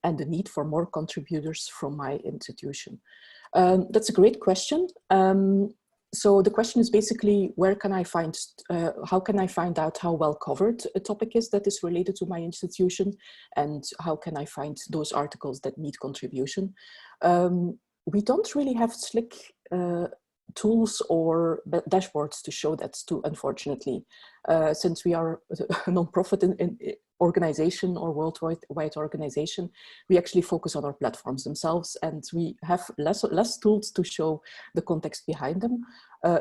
and the need for more contributors from my institution. That's a great question. So the question is basically, where can I find, how can I find out how well covered a topic is that is related to my institution, and how can I find those articles that need contribution? We don't really have slick tools or dashboards to show that too, unfortunately. Since we are a non-profit organization or worldwide organization, we actually focus on our platforms themselves, and we have less tools to show the context behind them.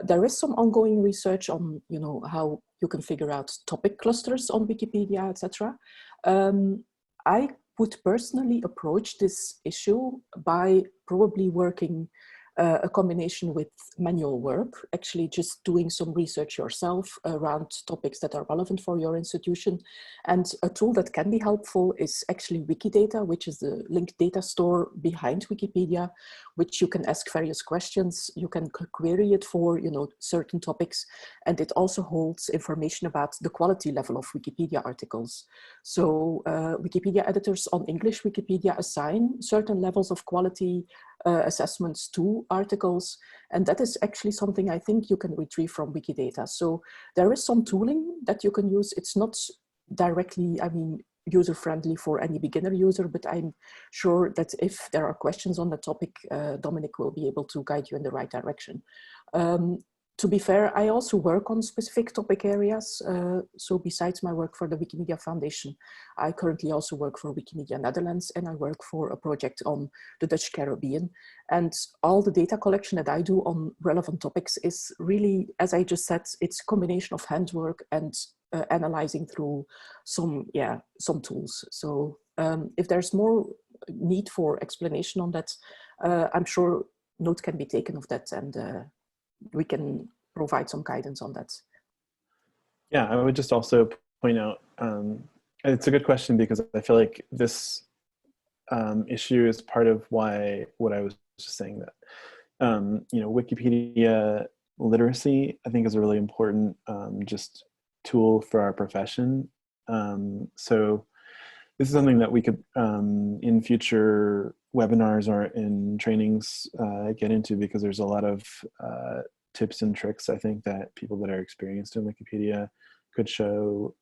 There is some ongoing research on, how you can figure out topic clusters on Wikipedia, etc. I would personally approach this issue by probably working a combination with manual work, actually just doing some research yourself around topics that are relevant for your institution. And a tool that can be helpful is actually Wikidata, which is the linked data store behind Wikipedia, which you can ask various questions. You can query it for certain topics, and it also holds information about the quality level of Wikipedia articles. So Wikipedia editors on English Wikipedia assign certain levels of quality assessments to articles, and that is actually something I think you can retrieve from Wikidata. So there is some tooling that you can use. It's not directly, user-friendly for any beginner user, but I'm sure that if there are questions on the topic, Dominic will be able to guide you in the right direction. To be fair, I also work on specific topic areas. So besides my work for the Wikimedia Foundation, I currently also work for Wikimedia Netherlands, and I work for a project on the Dutch Caribbean. And all the data collection that I do on relevant topics is really, as I just said, it's a combination of handwork and analyzing through some tools. So if there's more need for explanation on that, I'm sure note can be taken of that, and we can provide some guidance on that. Yeah, I would just also point out, it's a good question, because I feel like this issue is part of what I was just saying, that Wikipedia literacy, I think, is a really important just tool for our profession. So this is something that we could in future webinars or in trainings get into, because there's a lot of tips and tricks, I think, that people that are experienced in Wikipedia could show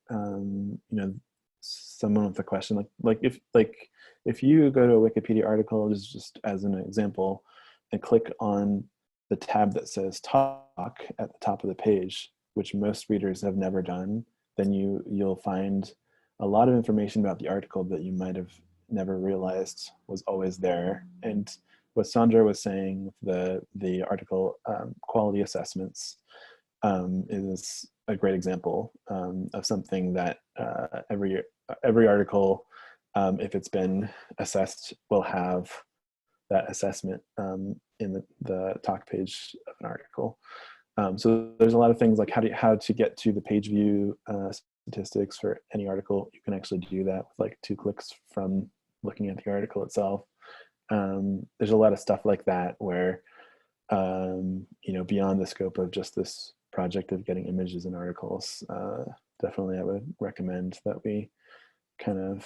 someone with a question. Like if you go to a Wikipedia article, just as an example, and click on the tab that says talk at the top of the page, which most readers have never done, then you'll find a lot of information about the article that you might have never realized was always there. And what Sandra was saying, the article quality assessments is a great example of something that every article, if it's been assessed, will have that assessment in the talk page of an article. So there's a lot of things like how to get to the page view statistics for any article. You can actually do that with like 2 clicks from looking at the article itself. There's a lot of stuff like that where, you know, beyond the scope of just this project of getting images and articles, definitely I would recommend that we kind of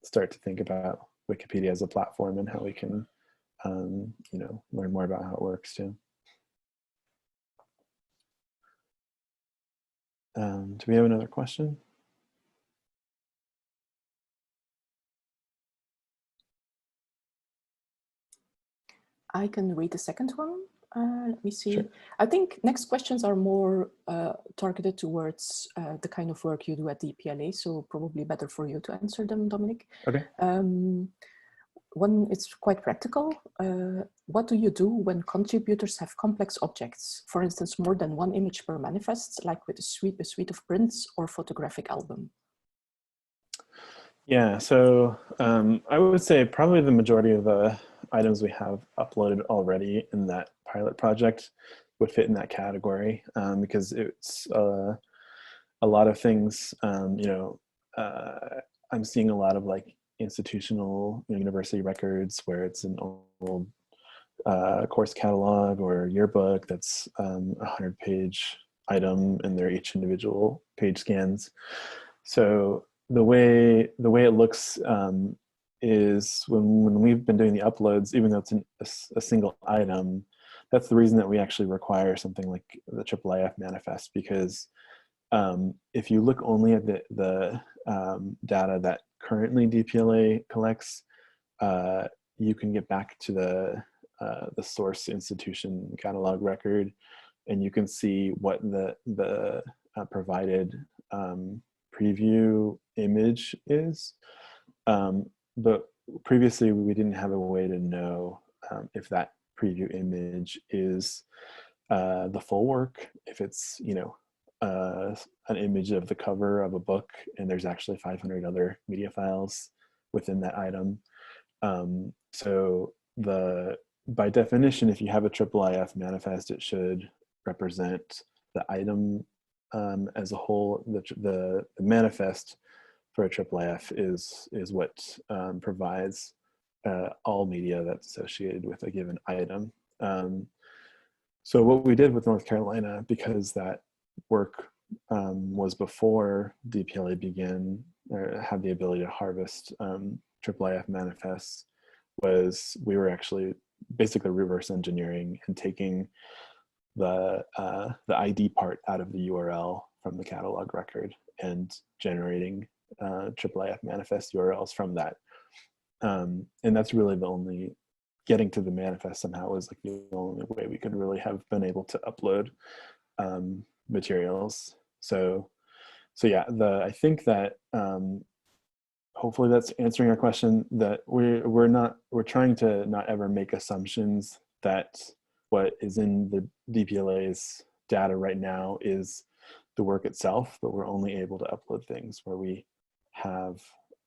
start to think about Wikipedia as a platform and how we can, you know, learn more about how it works too. Do we have another question? I can read the second one. Let me see. Sure. I think next questions are more targeted towards the kind of work you do at DPLA, so probably better for you to answer them, Dominic. Okay. One is quite practical. What do you do when contributors have complex objects? For instance, more than 1 image per manifest, like with a suite of prints or photographic album? Yeah, so I would say probably the majority of the items we have uploaded already in that pilot project would fit in that category, because it's a lot of things, you know, I'm seeing a lot of like institutional, you know, university records where it's an old course catalog or yearbook that's a 100-page item and they're each individual page scans. So the way it looks is when we've been doing the uploads, even though it's a single item, that's the reason that we actually require something like the IIIF manifest, because if you look only at the data that currently DPLA collects, you can get back to the source institution catalog record, and you can see what the provided preview image is. But previously we didn't have a way to know if that preview image is the full work, if it's, you know, an image of the cover of a book and there's actually 500 other media files within that item. So by definition, if you have a IIIF manifest, it should represent the item as a whole. The manifest for a IIIF is what provides all media that's associated with a given item. So what we did with North Carolina, because that work was before DPLA began or had the ability to harvest IIIF manifests, was we were actually basically reverse engineering and taking the ID part out of the URL from the catalog record and generating IIIF manifest URLs from that. And that's really the only, getting to the manifest somehow was like the only way we could really have been able to upload materials. So yeah, I think that hopefully that's answering our question, that we're trying to not ever make assumptions that what is in the DPLA's data right now is the work itself, but we're only able to upload things where we have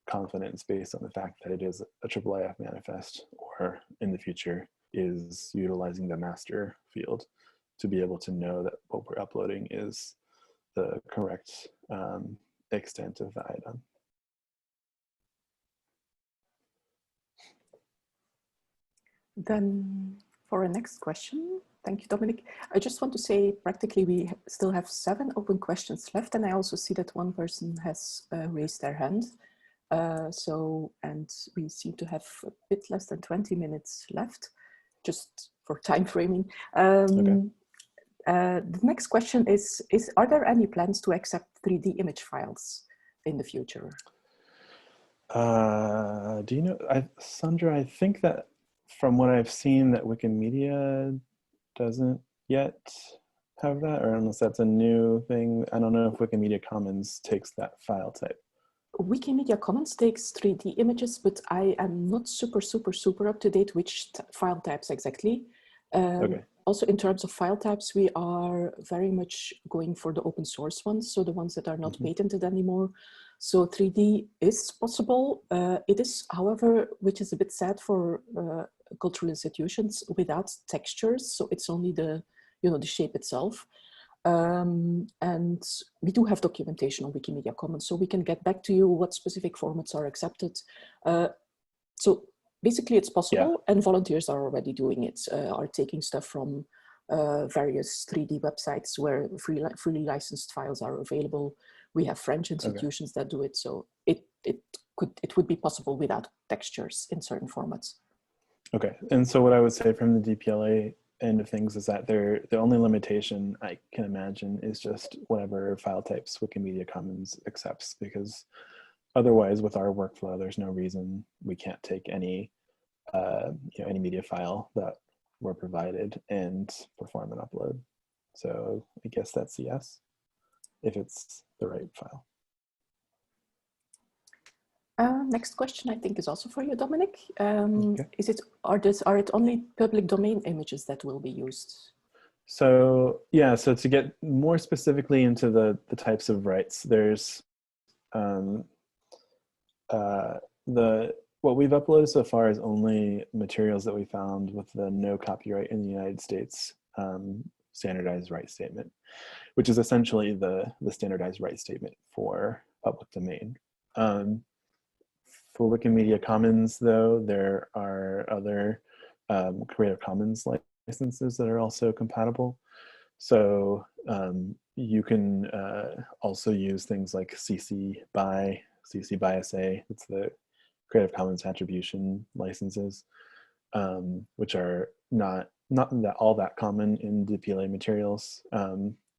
confidence based on the fact that it is a IIIF manifest, or in the future is utilizing the master field to be able to know that what we're uploading is the correct extent of the item. Then for our next question, thank you, Dominic. I just want to say practically we still have 7 open questions left, and I also see that one person has raised their hand. And we seem to have a bit less than 20 minutes left, just for time framing. Okay. The next question is, are there any plans to accept 3D image files in the future? Do you know, Sandra, I think that from what I've seen that Wikimedia doesn't yet have that, or unless that's a new thing. I don't know if Wikimedia Commons takes that file type. Wikimedia Commons takes 3D images, but I am not super up to date which file types exactly. Okay. Also, in terms of file types, we are very much going for the open source ones, so the ones that are not patented anymore. So 3D is possible. It is, however, which is a bit sad for cultural institutions, without textures. So it's only the, the shape itself. And we do have documentation on Wikimedia Commons, so we can get back to you what specific formats are accepted. So basically it's possible, and volunteers are already doing it, are taking stuff from various 3D websites where freely licensed files are available. We have French institutions that do it, so it would be possible without textures in certain formats. Okay, and so what I would say from the DPLA end of things is that the only limitation I can imagine is just whatever file types Wikimedia Commons accepts, because otherwise with our workflow, there's no reason we can't take any any media file that we're provided and perform an upload. So I guess that's a yes, if it's the right file. Next question, I think, is also for you, Dominic. Okay. Are it only public domain images that will be used? So yeah, so to get more specifically into the types of rights, there's what we've uploaded so far is only materials that we found with the no copyright in the United States standardized right statement, which is essentially the standardized right statement for public domain. For Wikimedia Commons, though, there are other Creative Commons licenses that are also compatible. So you can also use things like CC by SA, it's the Creative Commons attribution licenses, which are not all that common in DPLA materials,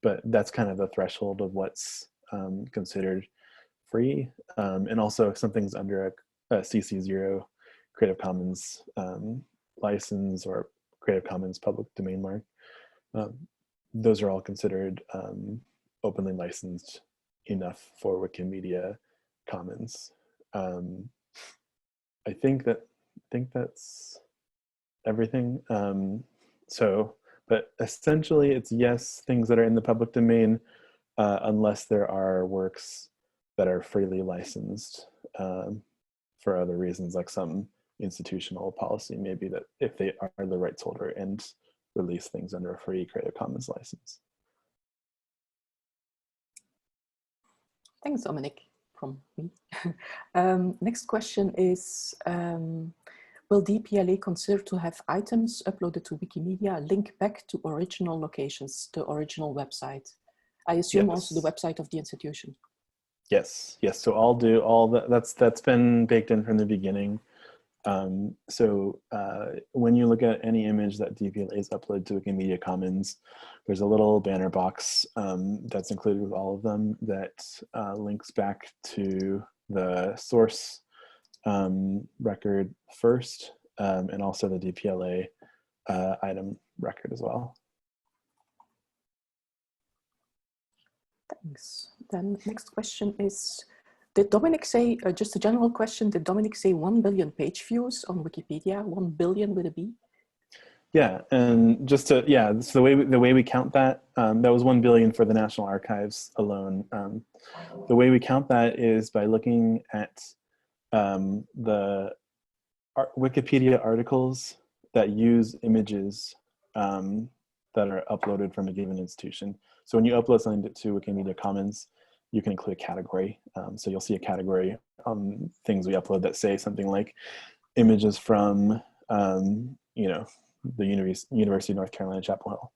but that's kind of the threshold of what's considered free. And also if something's under a CC0 Creative Commons license or Creative Commons public domain mark, those are all considered openly licensed enough for Wikimedia Commons. I think that's everything. But essentially it's yes, things that are in the public domain, unless there are works that are freely licensed for other reasons, like some institutional policy, maybe that if they are the rights holder and release things under a free Creative Commons license. Thanks, Dominic, from me. Next question is, will DPLA consider to have items uploaded to Wikimedia link back to original locations, the original website? I assume also the website of the institution. Yes. So I'll do all that. That's been baked in from the beginning. So when you look at any image that DPLA is uploaded to Wikimedia Commons, there's a little banner box that's included with all of them that links back to the source record first, and also the DPLA item record as well. Thanks. Then next question is, did Dominic say, just a general question, did Dominic say 1 billion page views on Wikipedia, 1 billion with a B? Yeah, and just to, so the way we count that, that was 1 billion for the National Archives alone. The way we count that is by looking at the Wikipedia articles that use images that are uploaded from a given institution. So when you upload something to Wikimedia Commons, you can include a category. So you'll see a category on things we upload that say something like images from, the University of North Carolina, Chapel Hill.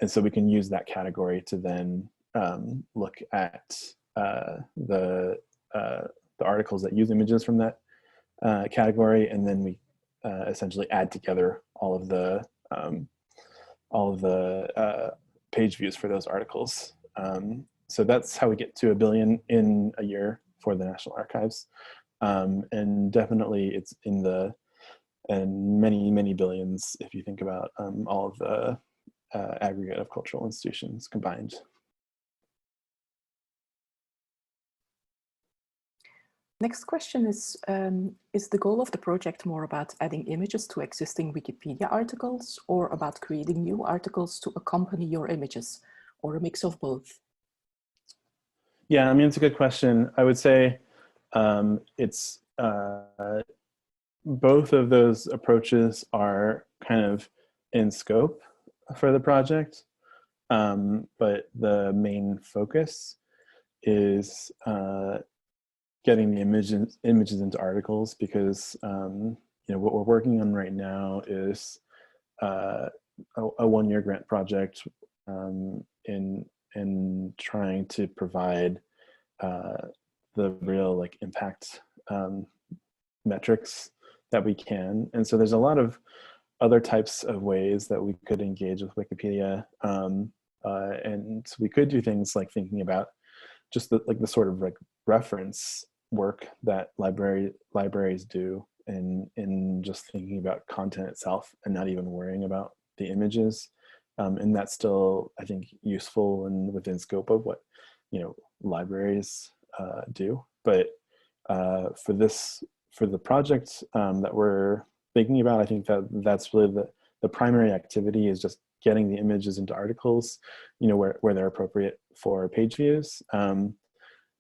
And so we can use that category to then look at the articles that use images from that category, and then we essentially add together all of the page views for those articles. So that's how we get to 1 billion in a year for the National Archives. And definitely it's in the many billions if you think about all of the aggregate of cultural institutions combined. Next question is the goal of the project more about adding images to existing Wikipedia articles or about creating new articles to accompany your images, or a mix of both? Yeah, I mean, it's a good question. I would say it's both of those approaches are kind of in scope for the project, but the main focus is getting the images into articles, because you know, what we're working on right now is a one-year grant project in trying to provide the real like impact metrics that we can. And so there's a lot of other types of ways that we could engage with Wikipedia, and we could do things like thinking about just the sort of like reference work that libraries do in just thinking about content itself and not even worrying about the images. And that's still, I think, useful and within scope of what, you know, libraries do. But for the project that we're thinking about, I think that's really the primary activity is just getting the images into articles, you know, where they're appropriate for page views.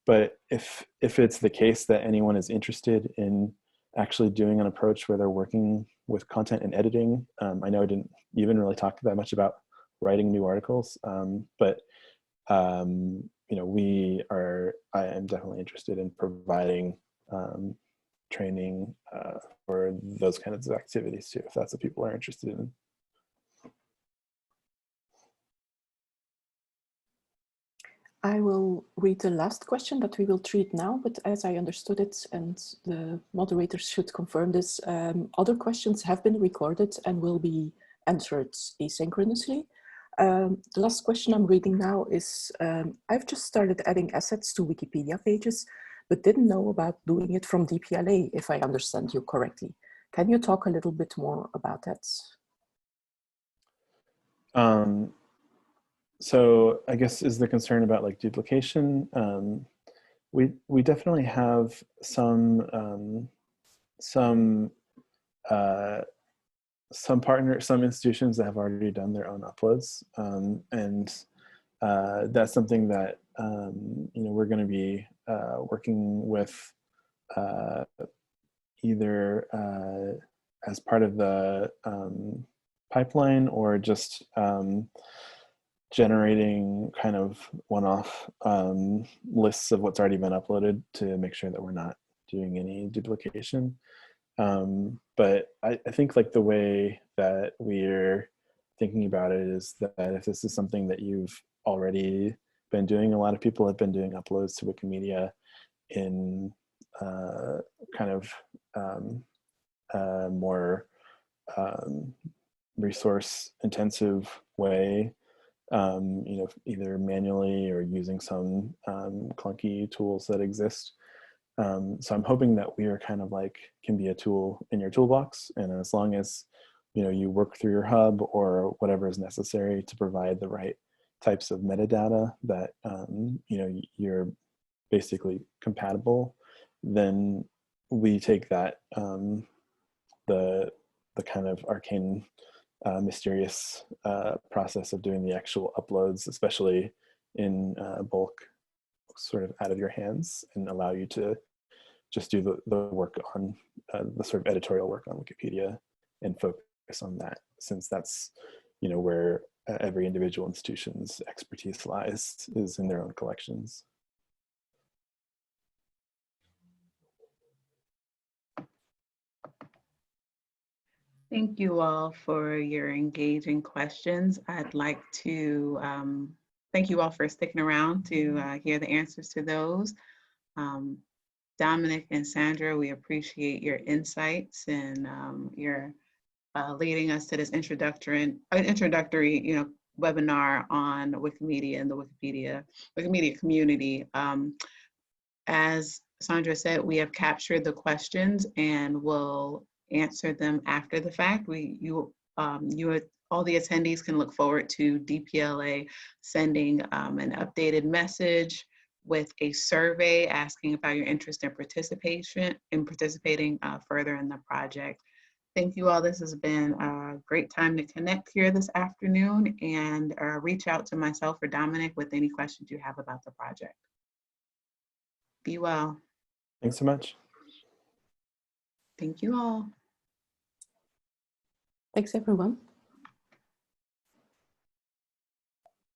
But if it's the case that anyone is interested in actually doing an approach where they're working with content and editing, I know I didn't even really talk that much about writing new articles, but you know, I am definitely interested in providing training for those kinds of activities too, if that's what people are interested in. I will read the last question that we will treat now, but as I understood it, and the moderators should confirm this, other questions have been recorded and will be answered asynchronously. The last question I'm reading now is, I've just started adding assets to Wikipedia pages, but didn't know about doing it from DPLA, if I understand you correctly. Can you talk a little bit more about that? So I guess is the concern about like duplication. We definitely have some institutions that have already done their own uploads, and that's something that you know, we're going to be working with either as part of the pipeline, or just generating kind of one-off lists of what's already been uploaded to make sure that we're not doing any duplication. But I think like the way that we're thinking about it is that if this is something that you've already been doing, a lot of people have been doing uploads to Wikimedia in kind of more resource intensive way, you know, either manually or using some clunky tools that exist. So I'm hoping that we are kind of like, can be a tool in your toolbox, and as long as, you know, you work through your hub or whatever is necessary to provide the right types of metadata that you know, you're basically compatible, then we take that the kind of arcane mysterious process of doing the actual uploads, especially in bulk, sort of out of your hands, and allow you to just do the work on the sort of editorial work on Wikipedia and focus on that, since that's, you know, where every individual institution's expertise lies, is in their own collections. Thank you all for your engaging questions. I'd like to thank you all for sticking around to hear the answers to those. Dominic and Sandra, we appreciate your insights and your leading us to this introductory, you know, webinar on Wikimedia and the Wikimedia community. As Sandra said, we have captured the questions and will answer them after the fact. You all the attendees can look forward to DPLA sending an updated message with a survey asking about your interest in participating further in the project. Thank you all. This has been a great time to connect here this afternoon, and reach out to myself or Dominic with any questions you have about the project. Be well. Thanks so much. Thank you all. Thanks, everyone.